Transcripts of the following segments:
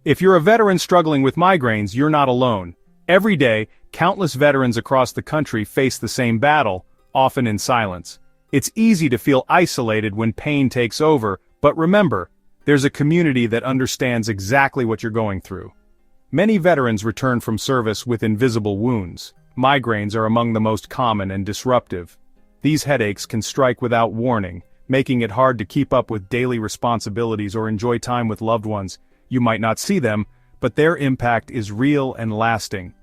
If you're a veteran struggling with migraines, you're not alone. Every day, countless veterans across the country face the same battle, often in silence. It's easy to feel isolated when pain takes over, but remember, there's a community that understands exactly what you're going through. Many veterans return from service with invisible wounds. Migraines are among the most common and disruptive. These headaches can strike without warning, making it hard to keep up with daily responsibilities or enjoy time with loved ones. You might not see them, but their impact is real and lasting.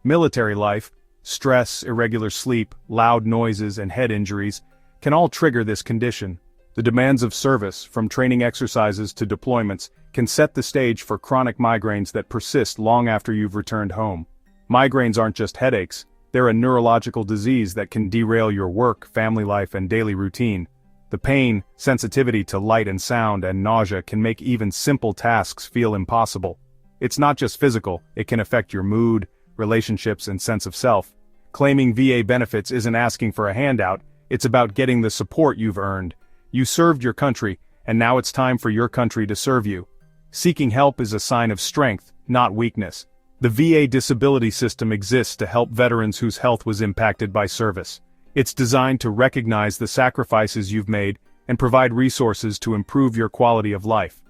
Military life, stress, irregular sleep, loud noises, and head injuries can all trigger this condition. The demands of service, from training exercises to deployments, can set the stage for chronic migraines that persist long after you've returned home. Migraines aren't just headaches, they're a neurological disease that can derail your work, family life, and daily routine. The pain, sensitivity to light and sound, and nausea can make even simple tasks feel impossible. It's not just physical, it can affect your mood, relationships, and sense of self. Claiming VA benefits isn't asking for a handout, it's about getting the support you've earned. You served your country, and now it's time for your country to serve you. Seeking help is a sign of strength, not weakness. The VA disability system exists to help veterans whose health was impacted by service. It's designed to recognize the sacrifices you've made and provide resources to improve your quality of life.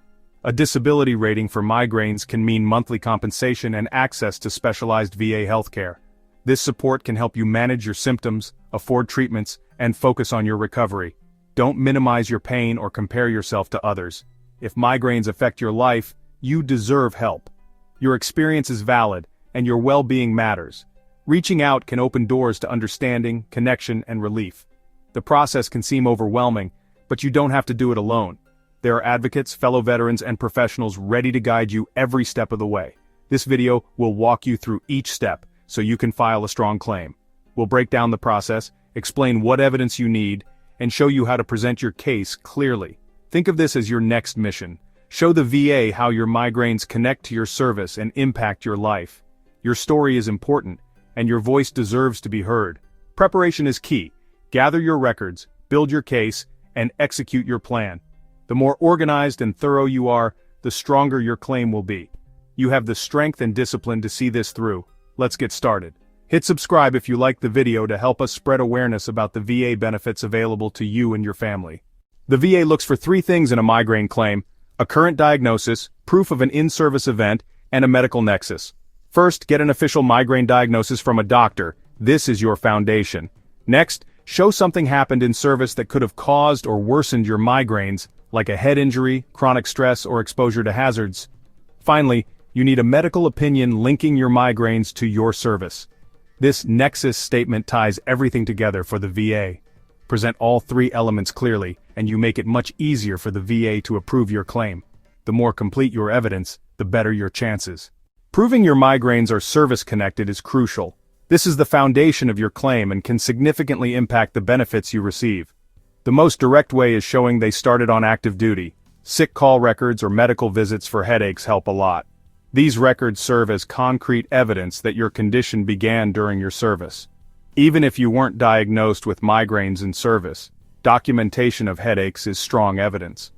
A disability rating for migraines can mean monthly compensation and access to specialized VA healthcare. This support can help you manage your symptoms, afford treatments, and focus on your recovery. Don't minimize your pain or compare yourself to others. If migraines affect your life, you deserve help. Your experience is valid, and your well-being matters. Reaching out can open doors to understanding, connection, and relief. The process can seem overwhelming, but you don't have to do it alone. There are advocates, fellow veterans, and professionals ready to guide you every step of the way. This video will walk you through each step, so you can file a strong claim. We'll break down the process, explain what evidence you need, and show you how to present your case clearly. Think of this as your next mission. Show the VA how your migraines connect to your service and impact your life. Your story is important, and your voice deserves to be heard. Preparation is key. Gather your records, build your case, and execute your plan. The more organized and thorough you are, the stronger your claim will be. You have the strength and discipline to see this through. Let's get started. Hit subscribe if you like the video to help us spread awareness about the VA benefits available to you and your family. The VA looks for 3 things in a migraine claim: a current diagnosis, proof of an in-service event, and a medical nexus. First, get an official migraine diagnosis from a doctor. This is your foundation. Next, show something happened in service that could have caused or worsened your migraines, like a head injury, chronic stress, or exposure to hazards. Finally, you need a medical opinion linking your migraines to your service. This nexus statement ties everything together for the VA. Present all 3 elements clearly, and you make it much easier for the VA to approve your claim. The more complete your evidence, the better your chances. Proving your migraines are service-connected is crucial. This is the foundation of your claim and can significantly impact the benefits you receive. The most direct way is showing they started on active duty. Sick call records or medical visits for headaches help a lot. These records serve as concrete evidence that your condition began during your service. Even if you weren't diagnosed with migraines in service, documentation of headaches is strong evidence.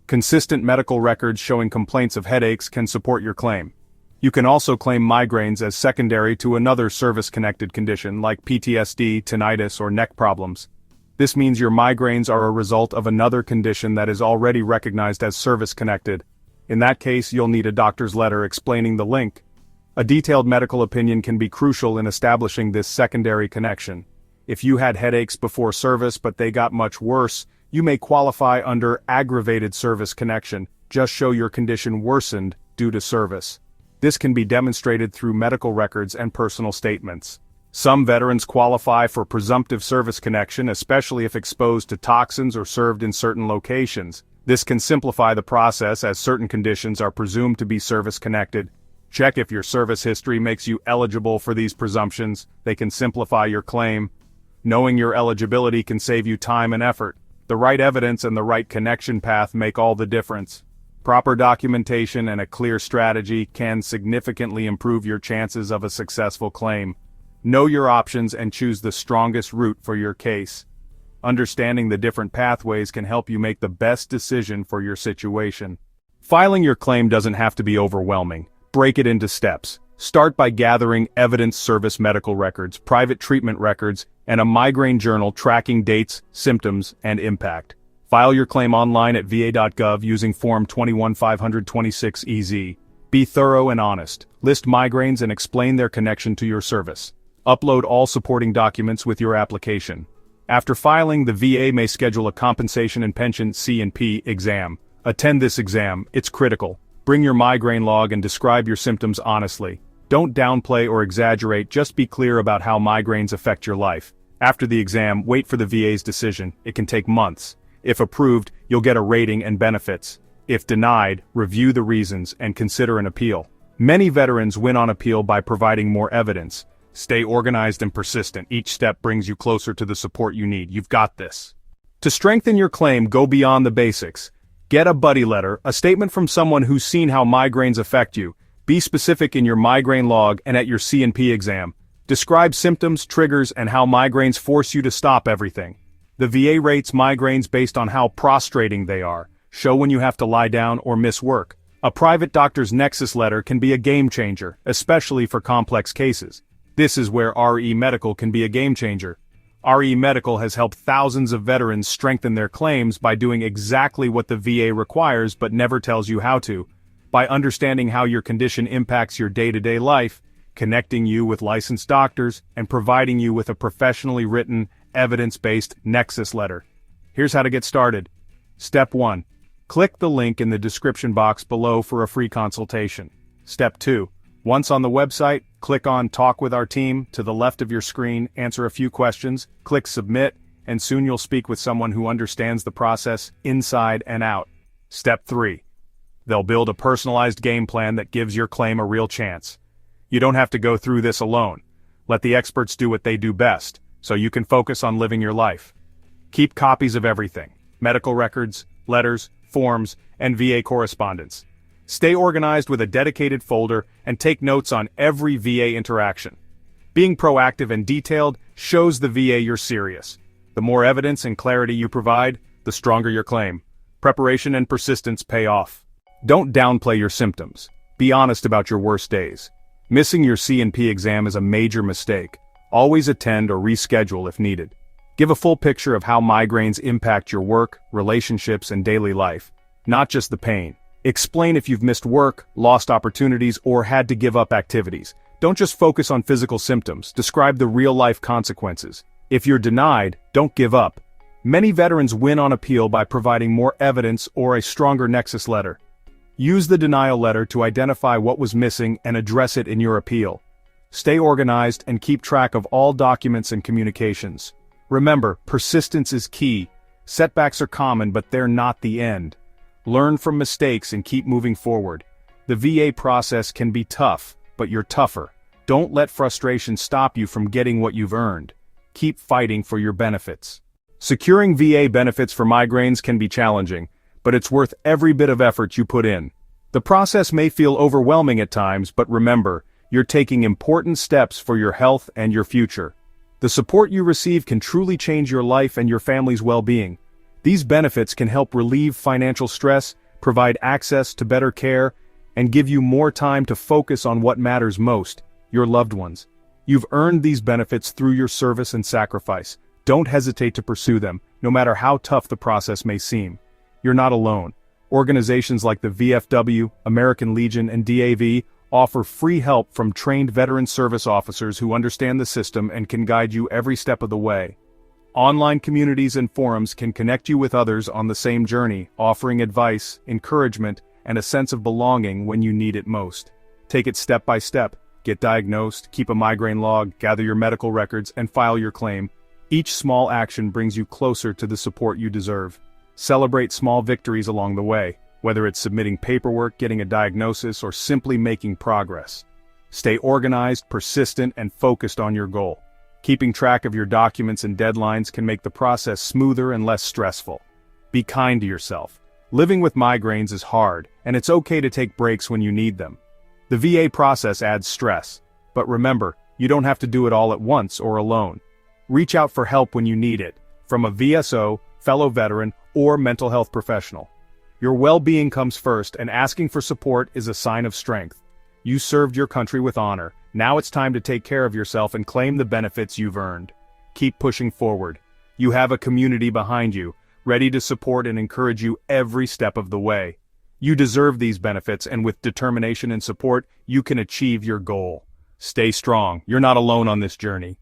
Consistent medical records showing complaints of headaches can support your claim. You can also claim migraines as secondary to another service-connected condition like PTSD, tinnitus, or neck problems. This means your migraines are a result of another condition that is already recognized as service-connected. In that case, you'll need a doctor's letter explaining the link. A detailed medical opinion can be crucial in establishing this secondary connection. If you had headaches before service but they got much worse, you may qualify under aggravated service connection. Just show your condition worsened due to service. This can be demonstrated through medical records and personal statements. Some veterans qualify for presumptive service connection, especially if exposed to toxins or served in certain locations. This can simplify the process as certain conditions are presumed to be service-connected. Check if your service history makes you eligible for these presumptions. They can simplify your claim. Knowing your eligibility can save you time and effort. The right evidence and the right connection path make all the difference. Proper documentation and a clear strategy can significantly improve your chances of a successful claim. Know your options and choose the strongest route for your case. Understanding the different pathways can help you make the best decision for your situation. Filing your claim doesn't have to be overwhelming. Break it into steps. Start by gathering evidence service medical records, private treatment records, and a migraine journal tracking dates, symptoms, and impact. File your claim online at va.gov using Form 21526EZ. Be thorough and honest. List migraines and explain their connection to your service. Upload all supporting documents with your application. After filing, the VA may schedule a compensation and pension C&P exam. Attend this exam, it's critical. Bring your migraine log and describe your symptoms honestly. Don't downplay or exaggerate, just be clear about how migraines affect your life. After the exam, wait for the VA's decision. It can take months. If approved, you'll get a rating and benefits. If denied, review the reasons and consider an appeal. Many veterans win on appeal by providing more evidence. Stay organized and persistent. Each step brings you closer to the support you need. You've got this. To strengthen your claim, go beyond the basics. Get a buddy letter, a statement from someone who's seen how migraines affect you. Be specific in your migraine log and at your C&P exam. Describe symptoms, triggers, and how migraines force you to stop everything. The VA rates migraines based on how prostrating they are. Show when you have to lie down or miss work. A private doctor's nexus letter can be a game changer, especially for complex cases. This is where RE Medical can be a game changer. RE Medical has helped thousands of veterans strengthen their claims by doing exactly what the VA requires but never tells you how to. By understanding how your condition impacts your day-to-day life, connecting you with licensed doctors, and providing you with a professionally written, evidence-based nexus letter. Here's how to get started. Step 1. Click the link in the description box below for a free consultation. Step 2. Once on the website, click on Talk with our team to the left of your screen, answer a few questions, click Submit, and soon you'll speak with someone who understands the process inside and out. Step 3. They'll build a personalized game plan that gives your claim a real chance. You don't have to go through this alone. Let the experts do what they do best, so you can focus on living your life. Keep copies of everything: medical records, letters, forms, and VA correspondence. Stay organized with a dedicated folder and take notes on every VA interaction. Being proactive and detailed shows the VA you're serious. The more evidence and clarity you provide, the stronger your claim. Preparation and persistence pay off. Don't downplay your symptoms. Be honest about your worst days. Missing your C&P exam is a major mistake. Always attend or reschedule if needed. Give a full picture of how migraines impact your work, relationships, and daily life, not just the pain. Explain if you've missed work, lost opportunities, or had to give up activities. Don't just focus on physical symptoms. Describe the real-life consequences. If you're denied, don't give up. Many veterans win on appeal by providing more evidence or a stronger nexus letter. Use the denial letter to identify what was missing and address it in your appeal. Stay organized and keep track of all documents and communications. Remember, persistence is key. Setbacks are common, but they're not the end. Learn from mistakes and keep moving forward. The VA process can be tough, but you're tougher. Don't let frustration stop you from getting what you've earned. Keep fighting for your benefits. Securing VA benefits for migraines can be challenging, but it's worth every bit of effort you put in. The process may feel overwhelming at times, but remember, you're taking important steps for your health and your future. The support you receive can truly change your life and your family's well-being. These benefits can help relieve financial stress, provide access to better care, and give you more time to focus on what matters most, your loved ones. You've earned these benefits through your service and sacrifice. Don't hesitate to pursue them, no matter how tough the process may seem. You're not alone. Organizations like the VFW, American Legion, and DAV offer free help from trained veteran service officers who understand the system and can guide you every step of the way. Online communities and forums can connect you with others on the same journey, offering advice, encouragement, and a sense of belonging when you need it most. Take it step by step. Get diagnosed, keep a migraine log, gather your medical records, and file your claim. Each small action brings you closer to the support you deserve. Celebrate small victories along the way, whether it's submitting paperwork, getting a diagnosis, or simply making progress. Stay organized, persistent, and focused on your goal. Keeping track of your documents and deadlines can make the process smoother and less stressful. Be kind to yourself. Living with migraines is hard, and it's okay to take breaks when you need them. The VA process adds stress, but remember, you don't have to do it all at once or alone. Reach out for help when you need it, from a VSO, fellow veteran, or mental health professional. Your well-being comes first, and asking for support is a sign of strength. You served your country with honor. Now it's time to take care of yourself and claim the benefits you've earned. Keep pushing forward. You have a community behind you, ready to support and encourage you every step of the way. You deserve these benefits, and with determination and support, you can achieve your goal. Stay strong. You're not alone on this journey.